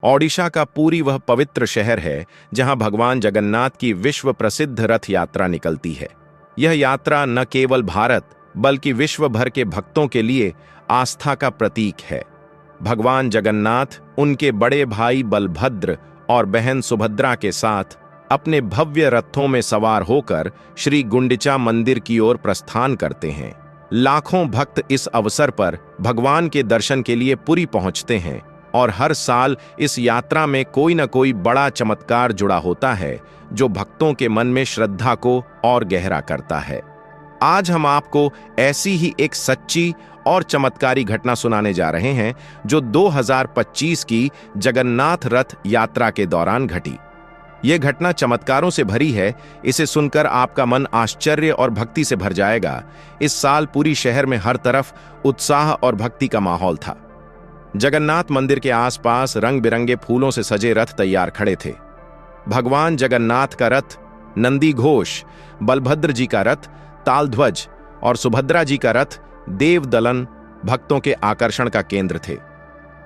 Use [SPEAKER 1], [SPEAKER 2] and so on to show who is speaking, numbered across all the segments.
[SPEAKER 1] ओडिशा का पुरी वह पवित्र शहर है जहां भगवान जगन्नाथ की विश्व प्रसिद्ध रथ यात्रा निकलती है। यह यात्रा न केवल भारत बल्कि विश्व भर के भक्तों के लिए आस्था का प्रतीक है। भगवान जगन्नाथ उनके बड़े भाई बलभद्र और बहन सुभद्रा के साथ अपने भव्य रथों में सवार होकर श्री गुंडिचा मंदिर की ओर प्रस्थान करते हैं। लाखों भक्त इस अवसर पर भगवान के दर्शन के लिए पुरी पहुंचते हैं और हर साल इस यात्रा में कोई न कोई बड़ा चमत्कार जुड़ा होता है जो भक्तों के मन में श्रद्धा को और गहरा करता है। आज हम आपको ऐसी ही एक सच्ची और चमत्कारी घटना सुनाने जा रहे हैं जो 2025 की जगन्नाथ रथ यात्रा के दौरान घटी। यह घटना चमत्कारों से भरी है। इसे सुनकर आपका मन आश्चर्य और भक्ति से भर जाएगा। इस साल पूरी शहर में हर तरफ उत्साह और भक्ति का माहौल था। जगन्नाथ मंदिर के आसपास रंग बिरंगे फूलों से सजे रथ तैयार खड़े थे। भगवान जगन्नाथ का रथ नंदी घोष, बलभद्र जी का रथ तालध्वज और सुभद्रा जी का रथ देवदलन भक्तों के आकर्षण का केंद्र थे।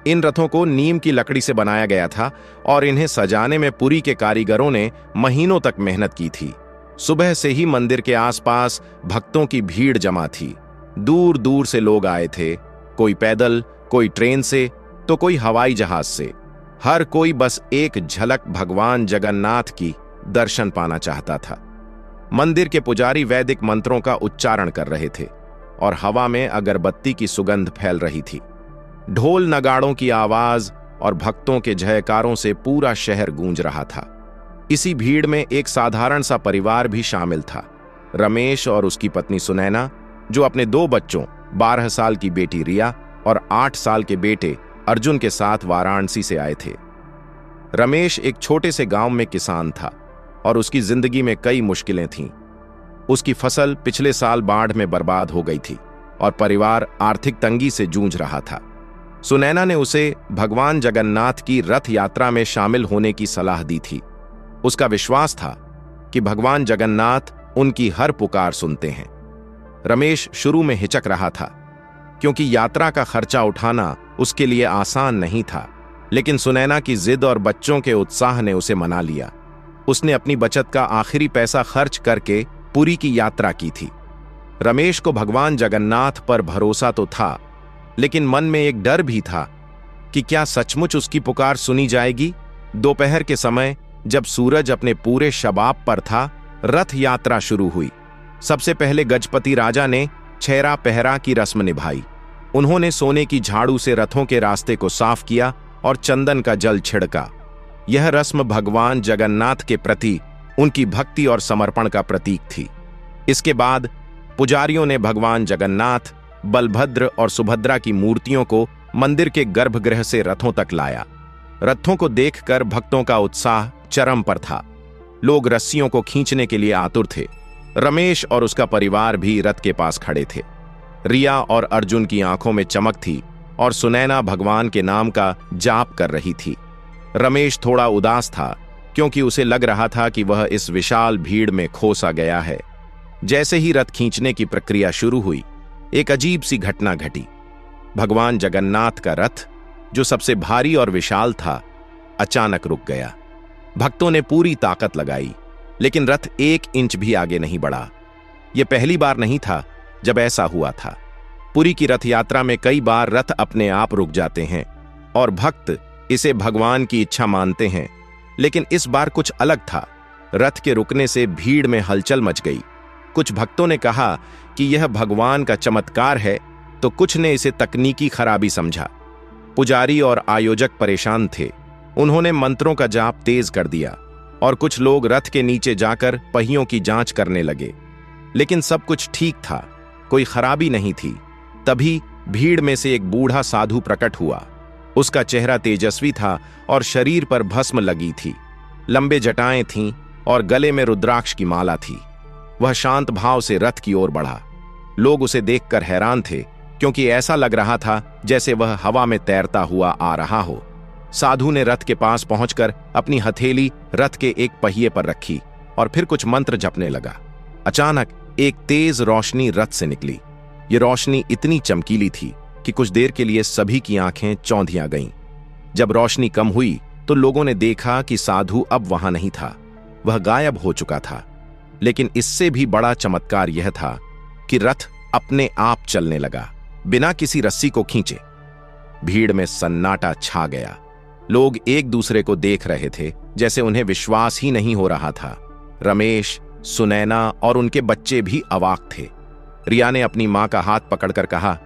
[SPEAKER 1] इन रथों को नीम की लकड़ी से बनाया गया था और इन्हें सजाने में पुरी के कारीगरों ने महीनों तक मेहनत की थी। सुबह से ही मंदिर के आसपास भक्तों की भीड़ जमा थी। दूर दूर से लोग आए थे, कोई पैदल, कोई ट्रेन से तो कोई हवाई जहाज से। हर कोई बस एक झलक भगवान जगन्नाथ की दर्शन पाना चाहता था। मंदिर के पुजारी वैदिक मंत्रों का उच्चारण कर रहे थे और हवा में अगरबत्ती की सुगंध फैल रही थी। ढोल नगाड़ों की आवाज और भक्तों के जयकारों से पूरा शहर गूंज रहा था। इसी भीड़ में एक साधारण सा परिवार भी शामिल था। रमेश और उसकी पत्नी सुनैना, जो अपने 2 बच्चों 12 साल की बेटी रिया और 8 साल के बेटे अर्जुन के साथ वाराणसी से आए थे। रमेश एक छोटे से गांव में किसान था और उसकी जिंदगी में कई मुश्किलें थीं। उसकी फसल पिछले साल बाढ़ में बर्बाद हो गई थी और परिवार आर्थिक तंगी से जूझ रहा था। सुनैना ने उसे भगवान जगन्नाथ की रथ यात्रा में शामिल होने की सलाह दी थी। उसका विश्वास था कि भगवान जगन्नाथ उनकी हर पुकार सुनते हैं। रमेश शुरू में हिचक रहा था क्योंकि यात्रा का खर्चा उठाना उसके लिए आसान नहीं था, लेकिन सुनैना की जिद और बच्चों के उत्साह ने उसे मना लिया। उसने अपनी बचत का आखिरी पैसा खर्च करके पुरी की यात्रा की थी। रमेश को भगवान जगन्नाथ पर भरोसा तो था, लेकिन मन में एक डर भी था कि क्या सचमुच उसकी पुकार सुनी जाएगी। दोपहर के समय जब सूरज अपने पूरे शबाब पर था, रथ यात्रा शुरू हुई। सबसे पहले गजपति राजा ने छेरा पहरा की रस्म निभाई। उन्होंने सोने की झाड़ू से रथों के रास्ते को साफ किया और चंदन का जल छिड़का। यह रस्म भगवान जगन्नाथ के प्रति उनकी भक्ति और समर्पण का प्रतीक थी। इसके बाद पुजारियों ने भगवान जगन्नाथ, बलभद्र और सुभद्रा की मूर्तियों को मंदिर के गर्भगृह से रथों तक लाया। रथों को देखकर भक्तों का उत्साह चरम पर था। लोग रस्सियों को खींचने के लिए आतुर थे। रमेश और उसका परिवार भी रथ के पास खड़े थे। रिया और अर्जुन की आंखों में चमक थी और सुनैना भगवान के नाम का जाप कर रही थी। रमेश थोड़ा उदास था क्योंकि उसे लग रहा था कि वह इस विशाल भीड़ में खो सा गया है। जैसे ही रथ खींचने की प्रक्रिया शुरू हुई, एक अजीब सी घटना घटी। भगवान जगन्नाथ का रथ, जो सबसे भारी और विशाल था, अचानक रुक गया। भक्तों ने पूरी ताकत लगाई, लेकिन रथ 1 इंच भी आगे नहीं बढ़ा। यह पहली बार नहीं था जब ऐसा हुआ था। पुरी की रथ यात्रा में कई बार रथ अपने आप रुक जाते हैं और भक्त इसे भगवान की इच्छा मानते हैं, लेकिन इस बार कुछ अलग था। रथ के रुकने से भीड़ में हलचल मच गई। कुछ भक्तों ने कहा कि यह भगवान का चमत्कार है, तो कुछ ने इसे तकनीकी खराबी समझा। पुजारी और आयोजक परेशान थे। उन्होंने मंत्रों का जाप तेज कर दिया और कुछ लोग रथ के नीचे जाकर पहियों की जांच करने लगे, लेकिन सब कुछ ठीक था, कोई खराबी नहीं थी। तभी भीड़ में से एक बूढ़ा साधु प्रकट हुआ। उसका चेहरा तेजस्वी था और शरीर पर भस्म लगी थी। लंबे जटाएं थीं और गले में रुद्राक्ष की माला थी। वह शांत भाव से रथ की ओर बढ़ा। लोग उसे देखकर हैरान थे क्योंकि ऐसा लग रहा था जैसे वह हवा में तैरता हुआ आ रहा हो। साधु ने रथ के पास पहुंचकर अपनी हथेली रथ के एक पहिए पर रखी और फिर कुछ मंत्र जपने लगा। अचानक एक तेज रोशनी रथ से निकली। ये रोशनी इतनी चमकीली थी कि कुछ देर के लिए सभी की आंखें चौंधिया गईं। जब रोशनी कम हुई तो लोगों ने देखा कि साधु अब वहां नहीं था, वह गायब हो चुका था। लेकिन इससे भी बड़ा चमत्कार यह था कि रथ अपने आप चलने लगा, बिना किसी रस्सी को खींचे। भीड़ में सन्नाटा छा गया। लोग एक दूसरे को देख रहे थे जैसे उन्हें विश्वास ही नहीं हो रहा था। रमेश, सुनैना और उनके बच्चे भी अवाक थे। रिया ने अपनी मां का हाथ पकड़कर कहा,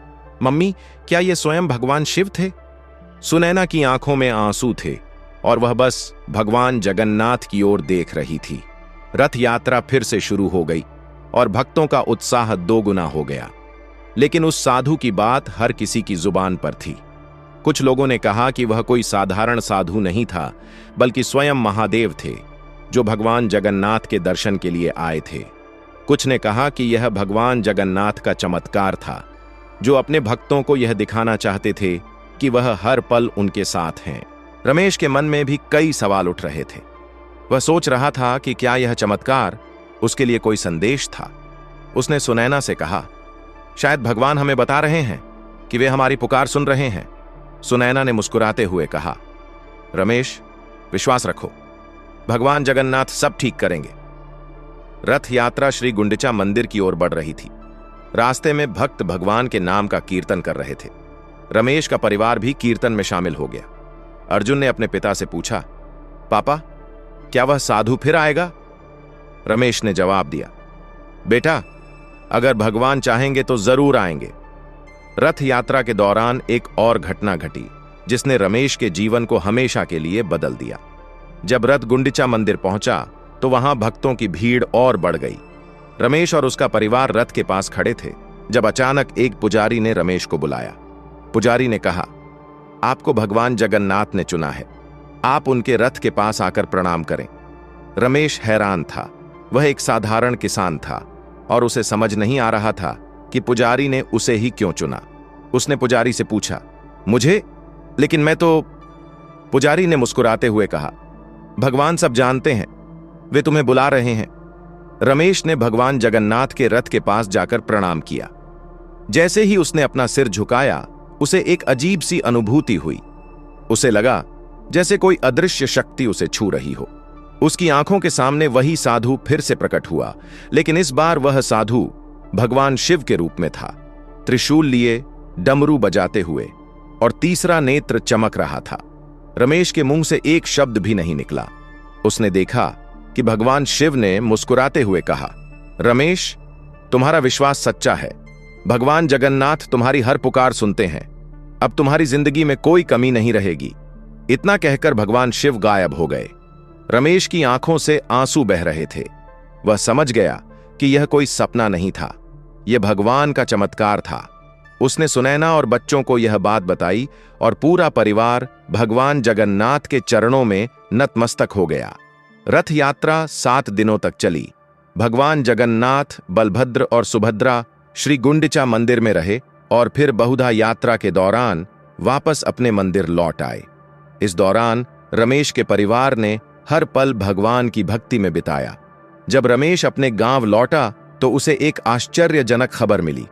[SPEAKER 1] मम्मी, क्या ये स्वयं भगवान शिव थे? सुनैना की आंखों में आंसू थे और वह बस भगवान जगन्नाथ की ओर देख रही थी। रथ यात्रा फिर से शुरू हो गई और भक्तों का उत्साह दोगुना हो गया। लेकिन उस साधु की बात हर किसी की जुबान पर थी। कुछ लोगों ने कहा कि वह कोई साधारण साधु नहीं था, बल्कि स्वयं महादेव थे, जो भगवान जगन्नाथ के दर्शन के लिए आए थे। कुछ ने कहा कि यह भगवान जगन्नाथ का चमत्कार था, जो अपने भक्तों को यह दिखाना चाहते थे कि वह हर पल उनके साथ हैं। रमेश के मन में भी कई सवाल उठ रहे थे। वह सोच रहा था कि क्या यह चमत्कार उसके लिए कोई संदेश था। उसने सुनैना से कहा, शायद भगवान हमें बता रहे हैं कि वे हमारी पुकार सुन रहे हैं। सुनैना ने मुस्कुराते हुए कहा, रमेश, विश्वास रखो, भगवान जगन्नाथ सब ठीक करेंगे। रथ यात्रा श्री गुंडिचा मंदिर की ओर बढ़ रही थी। रास्ते में भक्त भगवान के नाम का कीर्तन कर रहे थे। रमेश का परिवार भी कीर्तन में शामिल हो गया। अर्जुन ने अपने पिता से पूछा, पापा, क्या वह साधु फिर आएगा? रमेश ने जवाब दिया, बेटा, अगर भगवान चाहेंगे तो जरूर आएंगे। रथ यात्रा के दौरान एक और घटना घटी जिसने रमेश के जीवन को हमेशा के लिए बदल दिया। जब रथ गुंडिचा मंदिर पहुंचा तो वहां भक्तों की भीड़ और बढ़ गई। रमेश और उसका परिवार रथ के पास खड़े थे जब अचानक एक पुजारी ने रमेश को बुलाया। पुजारी ने कहा, आपको भगवान जगन्नाथ ने चुना है, आप उनके रथ के पास आकर प्रणाम करें। रमेश हैरान था। वह एक साधारण किसान था और उसे समझ नहीं आ रहा था कि पुजारी ने उसे ही क्यों चुना। उसने पुजारी से पूछा, मुझे? लेकिन मैं तो... पुजारी ने मुस्कुराते हुए कहा, भगवान सब जानते हैं, वे तुम्हें बुला रहे हैं। रमेश ने भगवान जगन्नाथ के रथ के पास जाकर प्रणाम किया। जैसे ही उसने अपना सिर झुकाया, उसे एक अजीब सी अनुभूति हुई। उसे लगा जैसे कोई अदृश्य शक्ति उसे छू रही हो। उसकी आंखों के सामने वही साधु फिर से प्रकट हुआ, लेकिन इस बार वह साधु भगवान शिव के रूप में था, त्रिशूल लिए, डमरू बजाते हुए, और तीसरा नेत्र चमक रहा था। रमेश के मुंह से एक शब्द भी नहीं निकला। उसने देखा कि भगवान शिव ने मुस्कुराते हुए कहा, रमेश, तुम्हारा विश्वास सच्चा है। भगवान जगन्नाथ तुम्हारी हर पुकार सुनते हैं। अब तुम्हारी जिंदगी में कोई कमी नहीं रहेगी। इतना कहकर भगवान शिव गायब हो गए। रमेश की आंखों से आंसू बह रहे थे। वह समझ गया कि यह कोई सपना नहीं था, यह भगवान का चमत्कार था। उसने सुनैना और बच्चों को यह बात बताई और पूरा परिवार भगवान जगन्नाथ के चरणों में नतमस्तक हो गया। रथ यात्रा 7 दिनों तक चली। भगवान जगन्नाथ, बलभद्र और सुभद्रा श्री गुंडिचा मंदिर में रहे और फिर बहुधा यात्रा के दौरान वापस अपने मंदिर लौट आए। इस दौरान रमेश के परिवार ने हर पल भगवान की भक्ति में बिताया। जब रमेश अपने गांव लौटा तो उसे एक आश्चर्यजनक खबर मिली।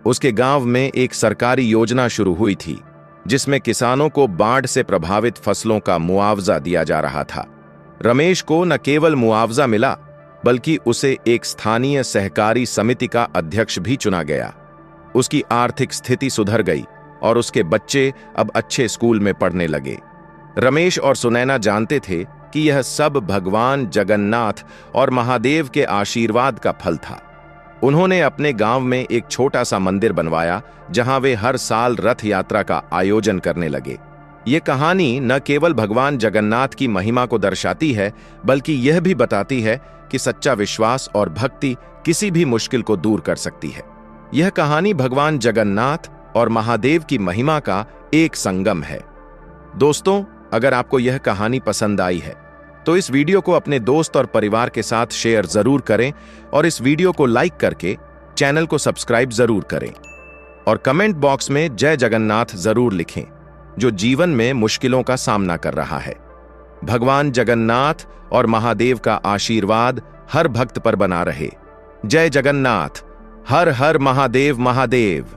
[SPEAKER 1] उसके गांव में एक सरकारी योजना शुरू हुई थी जिसमें किसानों को बाढ़ से प्रभावित फसलों का मुआवजा दिया जा रहा था। रमेश को न केवल मुआवजा मिला, बल्कि उसे एक स्थानीय सहकारी समिति का अध्यक्ष भी चुना गया। उसकी आर्थिक स्थिति सुधर गई और उसके बच्चे अब अच्छे स्कूल में पढ़ने लगे। रमेश और सुनैना जानते थे कि यह सब भगवान जगन्नाथ और महादेव के आशीर्वाद का फल था। उन्होंने अपने गांव में एक छोटा सा मंदिर बनवाया जहां वे हर साल रथ यात्रा का आयोजन करने लगे। ये कहानी न केवल भगवान जगन्नाथ की महिमा को दर्शाती है, बल्कि यह भी बताती है कि सच्चा विश्वास और भक्ति किसी भी मुश्किल को दूर कर सकती है। यह कहानी भगवान जगन्नाथ और महादेव की महिमा का एक संगम है। दोस्तों, अगर आपको यह कहानी पसंद आई है तो इस वीडियो को अपने दोस्त और परिवार के साथ शेयर जरूर करें और इस वीडियो को लाइक करके चैनल को सब्सक्राइब जरूर करें और कमेंट बॉक्स में जय जगन्नाथ जरूर लिखें, जो जीवन में मुश्किलों का सामना कर रहा है। भगवान जगन्नाथ और महादेव का आशीर्वाद हर भक्त पर बना रहे। जय जगन्नाथ। हर हर महादेव महादेव।